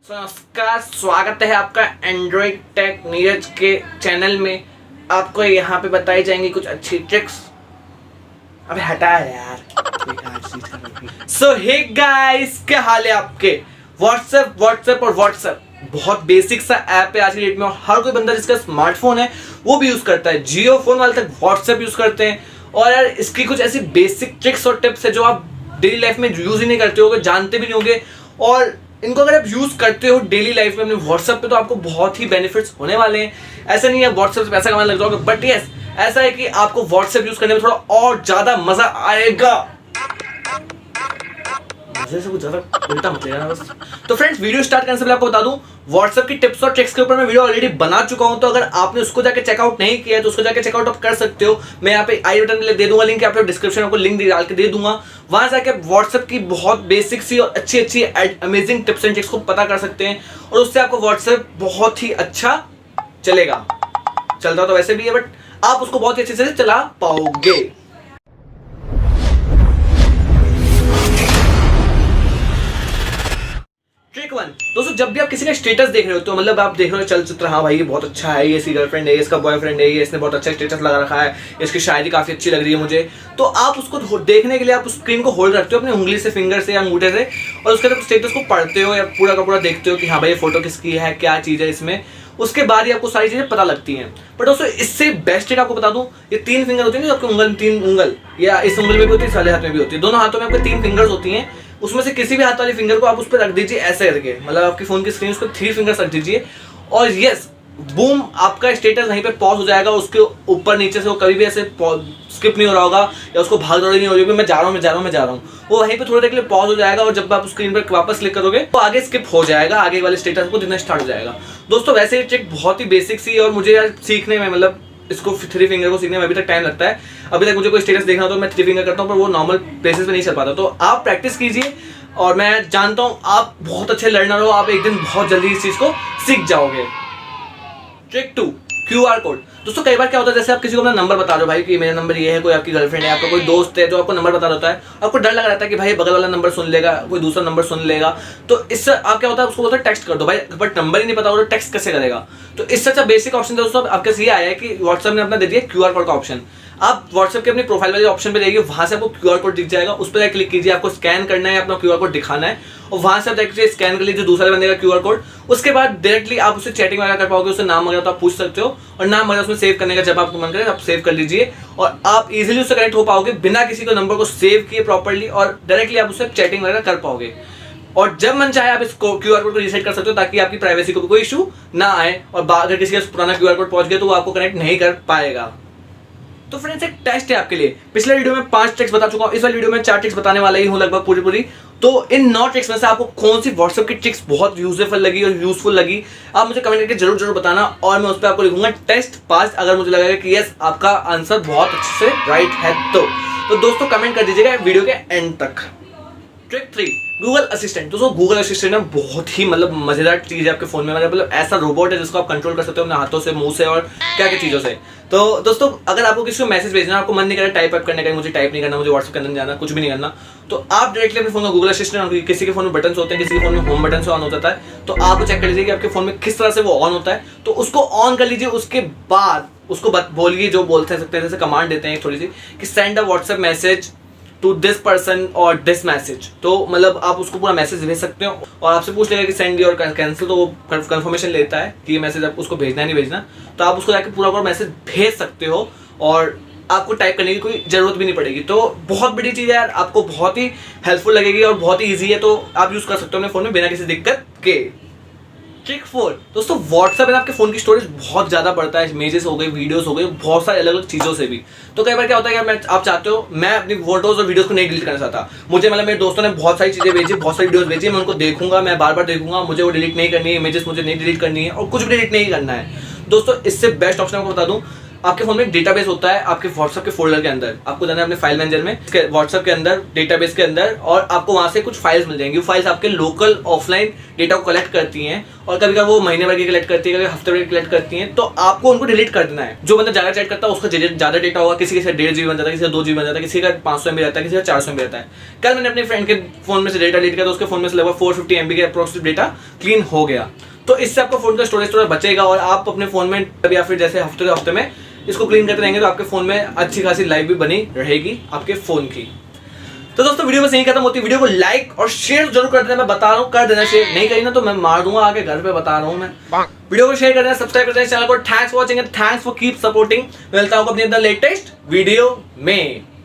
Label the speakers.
Speaker 1: नमस्कार, स्वागत है आपका एंड्रॉइड टेक नीरज के चैनल में। आपको यहाँ पे बताई जाएंगी कुछ अच्छी ट्रिक्स। अबे हटा यार। सो हे गाइस, क्या हाल है आपके? व्हाट्सएप बहुत बेसिक सा ऐप है आज की डेट में, और हर कोई बंदा जिसका स्मार्टफोन है वो भी यूज करता है। जियो फोन वाले तक व्हाट्सएप यूज करते हैं। और यार इसकी कुछ ऐसी बेसिक ट्रिक्स और टिप्स है जो आप डेली लाइफ में यूज ही नहीं करते होगे, जानते भी नहीं होंगे। और इनको अगर आप यूज करते हो डेली लाइफ में अपने व्हाट्सएप पे, तो आपको बहुत ही बेनिफिट्स होने वाले हैं। ऐसा नहीं है व्हाट्सएप से पैसा कमाने लग जाओगे, बट यस ऐसा है कि आपको व्हाट्सएप यूज करने में थोड़ा और ज्यादा मजा आएगा। मजे से कुछ ज्यादा उल्टा मत लेना बस। तो फ्रेंड्स, वीडियो स्टार्ट करने से पहले आपको बता दूं, व्हाट्सएप की टिप्स और ट्रिक्स के ऊपर मैं वीडियो ऑलरेडी बना चुका हूं। तो अगर आपने उसको जाके चेकआउट नहीं किया है तो उसको जाके चेकआउट आप कर सकते हो। मैं यहाँ पे आई बटन में दे दूंगा लिंक, आप डिस्क्रिप्शन में आपको लिंक डाल के दे दूंगा। वहां से आके आप व्हाट्सएप की बहुत बेसिक सी और अच्छी अच्छी अमेजिंग टिप्स एंड ट्रिक्स को पता कर सकते हैं, और उससे आपको व्हाट्सएप बहुत ही अच्छा चलेगा। चलता तो वैसे भी है, बट आप उसको बहुत ही अच्छे से चला पाओगे। ट्रिक 1, दोस्तों, जब भी आप किसी का स्टेटस देख रहे हो, तो मतलब आप देख रहे हो चलचित्र, हाँ भाई ये बहुत अच्छा है, ये इसकी गर्लफ्रेंड है, इसका बॉयफ्रेंड है, ये इसने बहुत अच्छा स्टेटस लगा रखा है, इसकी शायरी काफी अच्छी लग रही है मुझे, तो आप उसको देखने के लिए आप उस स्क्रीन को होल्ड रखते हो अपनी उंगली से, फिंगर से या अंगूठे से, और उसके बाद स्टेटस को पढ़ते हो या पूरा का पूरा देखते हो कि हाँ भाई ये फोटो किसकी है, क्या चीज है इसमें। उसके बाद ही आपको सारी चीजें पता लगती हैं। बट दोस्तों, इससे बेस्ट ट्रिक आपको बता दूं, ये 3 फिंगर होती है आपकी उंगल, 3 उंगल, या इस उंगल में भी होती है, इस वाले हाथ में भी होती है, दोनों हाथों में आपको 3 फिंगर्स होती हैं। उसमें से किसी भी हाथ वाली फिंगर को आप उस पर रख दीजिए ऐसे करके, मतलब आपकी फोन की स्क्रीन उस पर 3 फिंगर्स रख दीजिए, और यस बूम, आपका स्टेटस वहीं पे पॉज हो जाएगा। उसके ऊपर नीचे से वो कभी भी ऐसे स्किप नहीं हो रहा होगा, या उसको भाग दौड़ी नहीं हो रही होगी, मैं जा रहा हूँ, वो वहीं पे थोड़ी देर के लिए पॉज हो जाएगा। और जब आप स्क्रीन पर वापस क्लिक करोगे तो आगे स्किप हो जाएगा, आगे वाले स्टेटस को दिखना स्टार्ट हो जाएगा। दोस्तों, वैसे ये ट्रिक बहुत ही बेसिक सी, और मुझे यार सीखने में, मतलब इसको 3 फिंगर को सीखने में अभी तक टाइम लगता है। अभी तक मुझे कोई स्टेटस देखना हो तो मैं 3 फिंगर करता हूँ, पर वो नॉर्मल प्लेसेस पे नहीं चल पाता। तो आप प्रैक्टिस कीजिए, और मैं जानता हूँ आप बहुत अच्छे लर्नर हो, आप एक दिन बहुत जल्दी इस चीज को सीख जाओगे। Trick 2, QR code. दोस्तों, कई बार क्या होता है, जैसे आप किसी को अपना नंबर बता रहे हो, भाई कि मेरा नंबर ये है, कोई आपकी गर्लफ्रेंड है, आपका कोई दोस्त है जो आपको नंबर बता रहा है, आपको डर लग रहा है कि भाई बगल वाला नंबर सुन लेगा, कोई दूसरा नंबर सुन लेगा, तो इससे आप क्या होता है, उसको बोलते हैं टेक्स्ट कर दो भाई, बट नंबर ही नहीं पता होगा तो टेक्स्ट कैसे करेगा। तो इससे अच्छा बेसिक ऑप्शन दोस्तों आपके ये आया है कि व्हाट्सएप ने अपना दे दिया QR कोड का ऑप्शन। आप व्हाट्सएप के अपने प्रोफाइल वाले ऑप्शन पे जाइए, वहां से आपको QR कोड दिख जाएगा, उस पर क्लिक कीजिए, आपको स्कैन करना है, अपना QR कोड दिखाना है, और वहां से आप देखिए स्कैन कर लीजिए दूसरे बंदे का QR कोड। उसके बाद डायरेक्टली आप उससे चैटिंग वगैरह कर पाओगे, उससे नाम वगैरह तो आप पूछ सकते हो, और नाम वगैरह उसमें सेव करने का जब आपको मन करे आप सेव कर लीजिए, और आप इजीली उससे कनेक्ट हो पाओगे बिना किसी को नंबर को सेव किए प्रॉपर्ली, और डायरेक्टली आप उससे चैटिंग वगैरह कर पाओगे। और जब मन चाहे आप इस QR कोड को रीसेट कर सकते हो, ताकि आपकी प्राइवेसी को कोई इशू ना आए, और अगर किसी का पुराना QR कोड पहुंच गया तो वो आपको कनेक्ट नहीं कर पाएगा। तो फ्रेंड्स, एक टेस्ट है आपके लिए। पिछले वीडियो में 5 ट्रिक्स बता चुका हूं, इस वाली वीडियो में 4 ट्रिक्स बताने वाला ही हूं लगभग पूरी। तो इन 9 ट्रिक्स में से आपको कौन सी व्हाट्सएप की ट्रिक्स बहुत यूजफुल लगी और यूजफुल लगी, आप मुझे कमेंट करके जरूर बताना, और मैं उस पर आपको लिखूंगा टेस्ट पास, अगर मुझे लगेगा कि यस आपका आंसर बहुत अच्छे से राइट है तो दोस्तों कमेंट कर दीजिएगा वीडियो के एंड तक। Trick 3, Google assistant. दोस्तों, गूगल असिस्टेंट ना बहुत ही मतलब मजेदार चीज है आपके फोन में, मतलब ऐसा रोबोट है जिसको आप कंट्रोल कर सकते हो अपने हाथों से, मुंह से, और क्या क्या चीजों से। तो दोस्तों, अगर आपको किसी को मैसेज भेजना है, आपको मन नहीं कर रहा टाइप करने का, मुझे टाइप नहीं करना, मुझे व्हाट्सएप के अंदर जाना, कुछ भी नहीं करना, तो आप डायरेक्टली अपने फोन का गूगल असिस्टेंट, किसी के फोन में बटन होते हैं, किसी के फोन में होम बटन से ऑन होता है, तो आपको चेक कर लीजिए कि आपके फोन में किस तरह से वो ऑन होता है, तो उसको ऑन कर लीजिए। उसके बाद उसको बोलिए, जो बोलते सकते हैं, जैसे कमांड देते हैं थोड़ी सी, कि send a WhatsApp message to this person और दिस मैसेज, तो मतलब आप उसको पूरा मैसेज भेज सकते हो, और आपसे पूछ लेगा कि सेंड और कैंसिल, तो वो कंफर्मेशन लेता है कि ये मैसेज आप उसको भेजना है नहीं भेजना, तो आप उसको जाकर पूरा मैसेज भेज सकते हो, और आपको टाइप करने की कोई जरूरत भी नहीं पड़ेगी। तो बहुत बड़ी चीज़ है यार, आपको बहुत ही हेल्पफुल लगेगी और बहुत ही ईजी है, तो आप यूज़ कर सकते हो अपने फ़ोन में बिना किसी दिक्कत के। ट्रिक 4, दोस्तों, व्हाट्सएप में आपके फोन की स्टोरेज बहुत ज्यादा बढ़ता है, इमेजेस हो गए, वीडियोस हो गए, बहुत सारे अलग अलग चीजों से भी। तो कई बार क्या होता है यार, आप चाहते हो, मैं अपनी फोटोज और वीडियोस को नहीं डिलीट करना चाहता, मुझे मतलब मेरे दोस्तों ने बहुत सारी चीजें भेजी, बहुत सारी वीडियोस भेजी, मैं उनको देखूंगा, मैं बार बार देखूंगा, मुझे वो डिलीट नहीं करनी है, इमेजेस मुझे नहीं डिलीट करनी है, और कुछ भी डिलीट नहीं करना है। दोस्तों, इससे बेस्ट ऑप्शन आपको बता दूं, आपके फोन में एक डेटाबेस होता है आपके व्हाट्सएप के फोल्डर के अंदर। आपको जाना है अपने फाइल मैनेजर में, व्हाट्सएप के अंदर डेटाबेस के अंदर, और आपको वहां से कुछ फाइल्स मिल जाएंगी। वो फाइल्स आपके लोकल ऑफलाइन डेटा को कलेक्ट करती हैं, और कभी कभी वो महीने भर की कलेक्ट करती है, कभी हफ्ते भर की कलेक्ट करती हैं। तो आपको उनको डिलीट कर देना है। जो बंदा ज्यादा चैट करता है उसका ज्यादा डेटा होगा, किसी का 1.5 GB बन जाता है, किसी का 2 GB बन जाता है, किसी का 500 MB रहता है, किसी का 400 MB रहता है। कल मैंने अपने फ्रेंड के फोन में से डेटा डिलीट किया तो उसके फोन में से लगभग 450 MB के अप्रोक्स डेटा क्लीन हो गया। तो इससे आपका फोन का स्टोरेज थोड़ा बचेगा, और आप अपने फोन में या फिर जैसे हफ्ते में इसको क्लीन करते रहेंगे तो आपके फोन में अच्छी खासी लाइफ भी बनी रहेगी आपके फोन की। तो दोस्तों वीडियो बस यही खत्म होती है। वीडियो को लाइक और शेयर जरूर कर देना, मैं बता रहा हूँ, कर देना। शेयर नहीं करी ना तो मैं मार दूंगा आके घर पे, बता रहा हूँ मैं। वीडियो को शेयर कर देना, सब्सक्राइब कर देना चैनल को। Thanks for watching and thanks for keep supporting. मिलता हूँ अपनी लेटेस्ट वीडियो में।